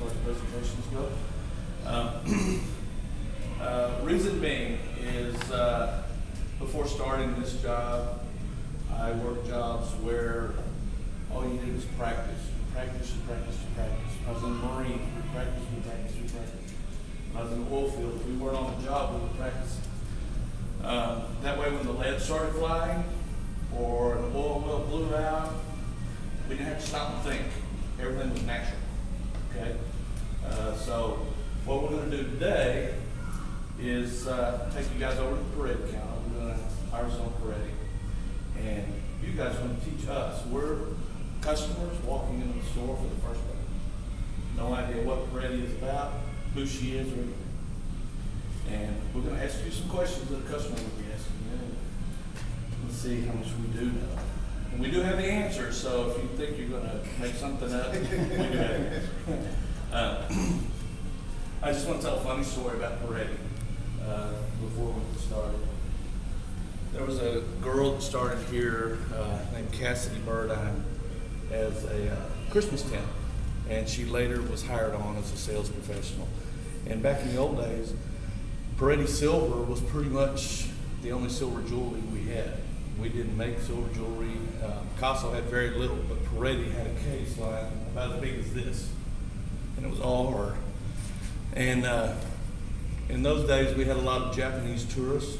far as presentations go. Reason being is before starting this job, I worked jobs where all you did was practice. You practice, you practice, you practice. I was in the Marine, we practice, we practice, we practice. When I was in the oil field, we weren't on the job, we were practicing. That way when the lead started flying or the oil well blew out, we didn't have to stop and think. Everything was natural, okay? So what we're gonna do today is take you guys over to the Peretti counter. We're gonna hire some Peretti. And you guys are gonna teach us. We're customers walking into the store for the first time. No idea what Peretti is about, who she is, or anything. And we're going to ask you some questions that a customer would be asking you. Let's see how much we do know. And we do have the answers, so if you think you're going to make something up, we do have the answers. I just want to tell a funny story about Peretti before we get started. There was a girl that started here named Cassidy Burdine as a Christmas temp, and she later was hired on as a sales professional. And back in the old days, Peretti silver was pretty much the only silver jewelry we had. We didn't make silver jewelry. Picasso had very little, but Peretti had a case line about as big as this, and it was all her. And in those days, we had a lot of Japanese tourists,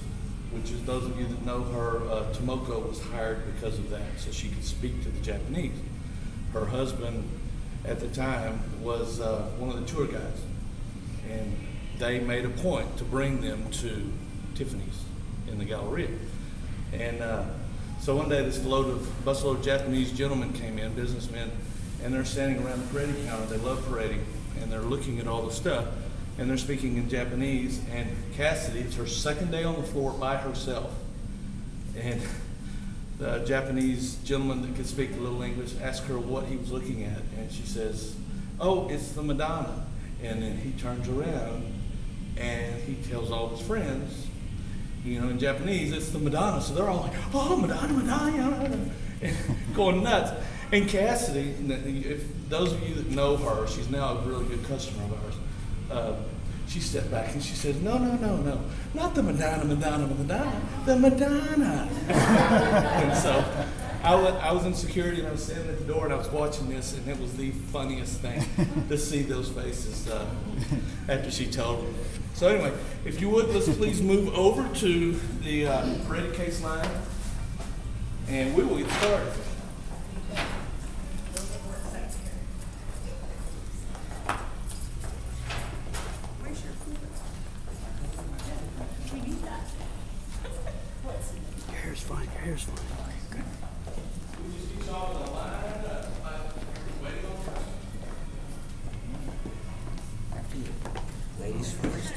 which is, those of you that know her, Tomoko was hired because of that, so she could speak to the Japanese. Her husband at the time was one of the tour guides, and they made a point to bring them to Tiffany's in the Galleria. And so one day this busload of Japanese gentlemen came in, businessmen, and they're standing around the Peretti counter. They love Peretti, and they're looking at all the stuff, and they're speaking in Japanese. And Cassidy, it's her second day on the floor by herself, and the Japanese gentleman that could speak a little English asked her what he was looking at, and she says, "Oh, it's the Madonna." And then he turns around and he tells all his friends, you know, in Japanese, it's the Madonna. So they're all like, "Oh, Madonna, Madonna," and going nuts. And Cassidy, if those of you that know her, she's now a really good customer of ours. She stepped back and she said, "No, no, no, no, not the Madonna, Madonna, Madonna, the Madonna." And so I was in security, and I was standing at the door, and I was watching this, and it was the funniest thing to see those faces after she told them. So anyway, if you would, let's please move over to the Peretti case line, and we will get started. Your hair's fine. Your hair's fine. Ladies first.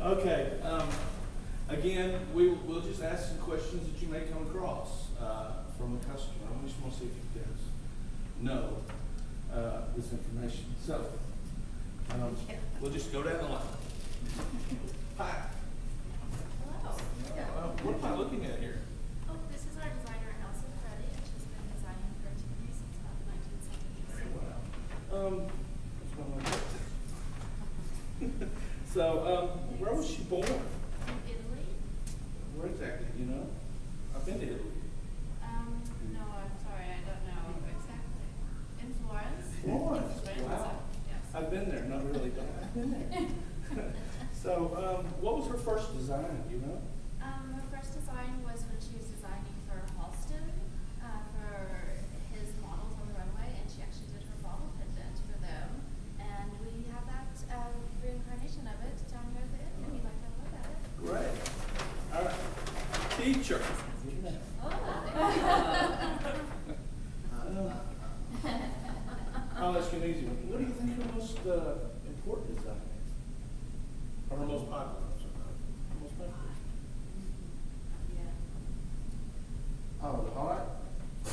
Okay. Again, we'll just ask some questions that you may come across from the customer. I just want to see if you guys know this information. So we'll just go down the line. Hi. Hello. What am I looking at here? Oh, this is our designer, Elsa Peretti, and she's been designing for Tiffany since about the 1970s. Wow. That's one of my favorites. So, where was she born? In Italy? Where exactly, do you know? I've been to Italy. No, I'm sorry, I don't know exactly. In Florence? Florence, In wow. Yes. I've been there, not really, but I've been there. So, what was her first design, do you know? Her first design was when she was designing for Halston, for his models on the runway, and she actually did her bobble pendant for them. And we have that reincarnation of it down here at the end, if you'd like to have a look at it. Great. All right. Teacher. I'll ask you an easy one. What do you think her most important design is? Or her most popular? Her most popular? Yeah. Oh, the heart?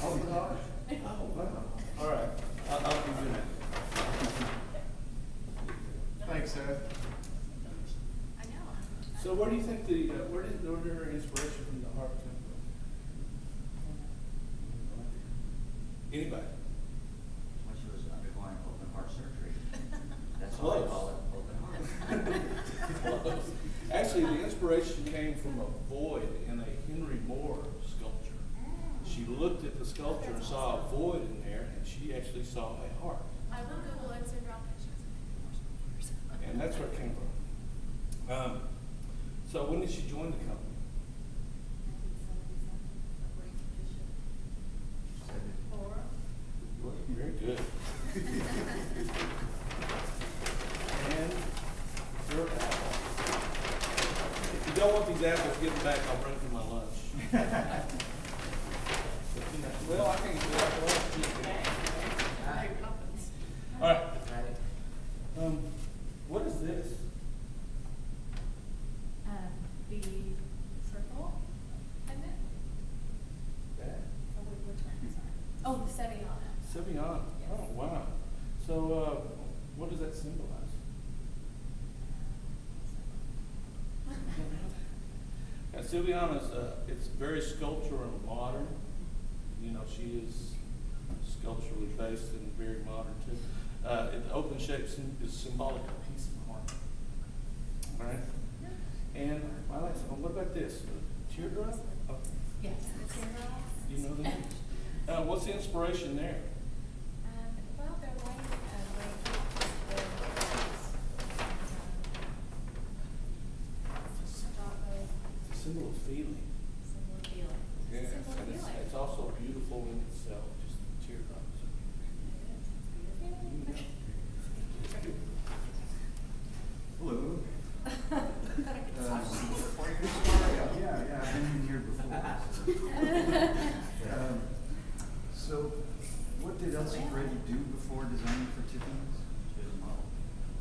Oh, the heart? Oh, wow. All right. I'll give you that. Thanks, Sarah. I know. So where do you think where did her inspiration from the heart come from? Anybody? When she was undergoing open heart surgery. That's what I Close. call it, open heart. Close. Actually, the inspiration came from a void in a Henry Moore sculpture. She looked at the sculpture and saw a void in there, and she actually saw a heart. I will Google it and draw pictures. And that's where it came from. So when did she join the company? Very good. And your apple. If you don't want these apples, give them back. I'll bring them for my lunch. Well, I think it's good. All right. What is this? The circle, isn't it? That? Oh, wait, which one, sorry. Oh, the Sevillano. Sevillano. Yes. Oh, wow. So, what does that symbolize? Yeah, Sevillano's, it's very sculptural and modern. You know, she is sculpturally based and very modern too. The open shape is symbolic of peace and harmony. All right? And I like, what about this? Teardrop? Oh, Yes, the teardrops. you know that? What's the inspiration there? Well, they're white raindrops It's a symbol of feeling. symbol of feeling. Yeah, It's a symbol of and feeling. it's also beautiful in itself, just teardrops. Hello. Yeah, I've been in here before. So, what did Elsie Grady do before designing for Tiffany's? She was a model.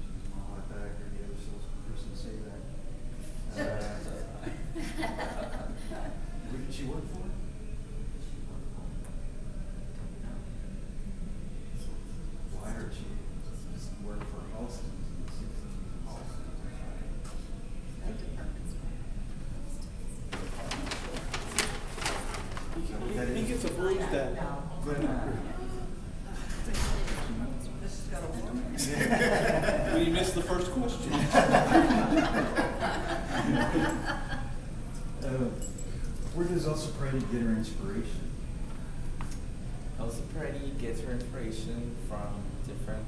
She was a model. I thought I heard the other salesperson say that. Who did she work for? Well, I heard she worked for Halston's in the 60s. He gets a bruise down. Well, you missed the first question. Where does Elsa Peretti get her inspiration? Elsa Peretti gets her inspiration from different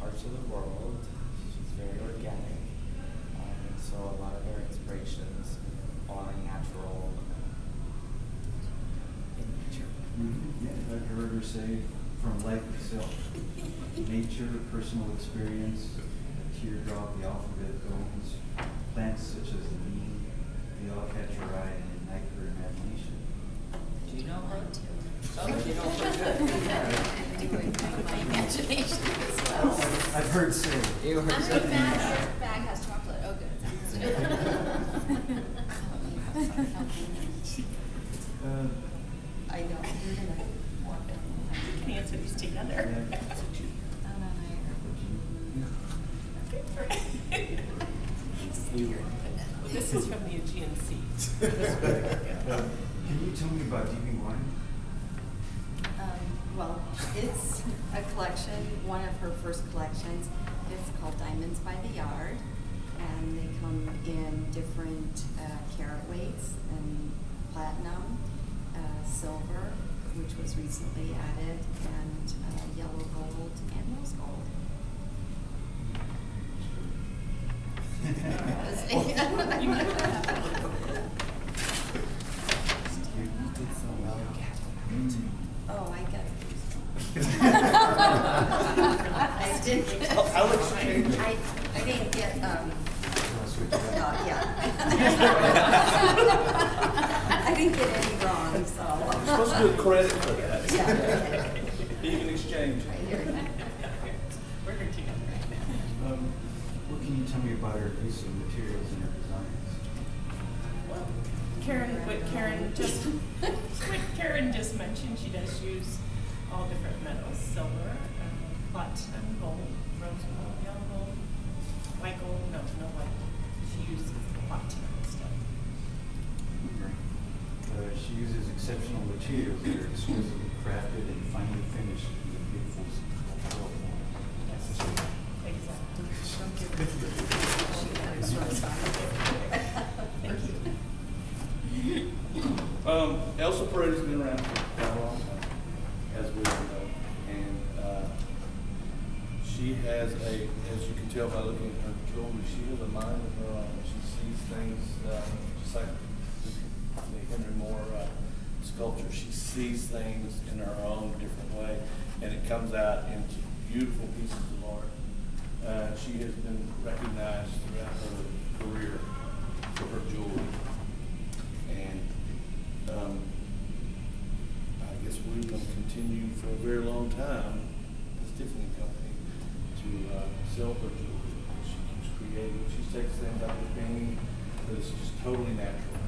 parts of the world. She's very organic, and so a lot of her inspirations are natural in nature. Yeah, I've heard her say from life itself. Nature, personal experience, a teardrop, the alphabet bones, plants such as the neem, they all catch her eye and ignite her imagination. Do you know her? Mine too. Sounds like you know her good. Doing my imagination as well. I've heard say. You heard I'm something. mad your bag has chocolate. Oh, good. I know, you're gonna want it. We can answer these together. Well, this is from the Aegean Sea. Can you tell me about DB Wine? Well, it's a collection, one of her first collections. It's called Diamonds by the Yard, and they come in different carat weights, and platinum, silver, which was recently added, and yellow gold and rose gold. Oh, I get it. I did. I'll exchange. I didn't get, yeah. I didn't get any wrong, so. You're supposed to do a credit for that. Yeah, okay. Even exchange. Right here. We're here together right now. What can you tell me about her use of materials in her designs? Well, Karen just mentioned, she does use all different metals: silver, platinum, gold, rose gold, yellow gold, white gold. No white. She uses platinum instead. She uses exceptional materials that are exquisitely crafted and finally finished in a beautiful sculptural form. Exactly. Elsa Paredes has been around for quite a long time, as we all know, and she has as you can tell by looking at her jewelry, she has a mind of her own. She sees things just like the Henry Moore sculpture. She sees things in her own different way, and it comes out into beautiful pieces of art. She has been recognized throughout her career for her jewelry, and I guess we're going to continue for a very long time as Tiffany Company to sell her jewelry. She keeps creating. She takes things out of the bean that is just totally natural.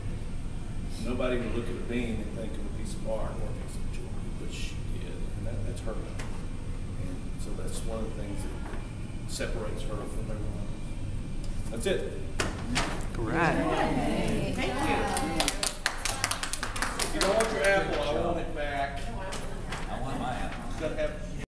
Nobody would look at a bean and think of a piece of art or a piece of jewelry, but she did, and that's her. And so that's one of the things that separates her from everyone else. That's it. All right. Thank you.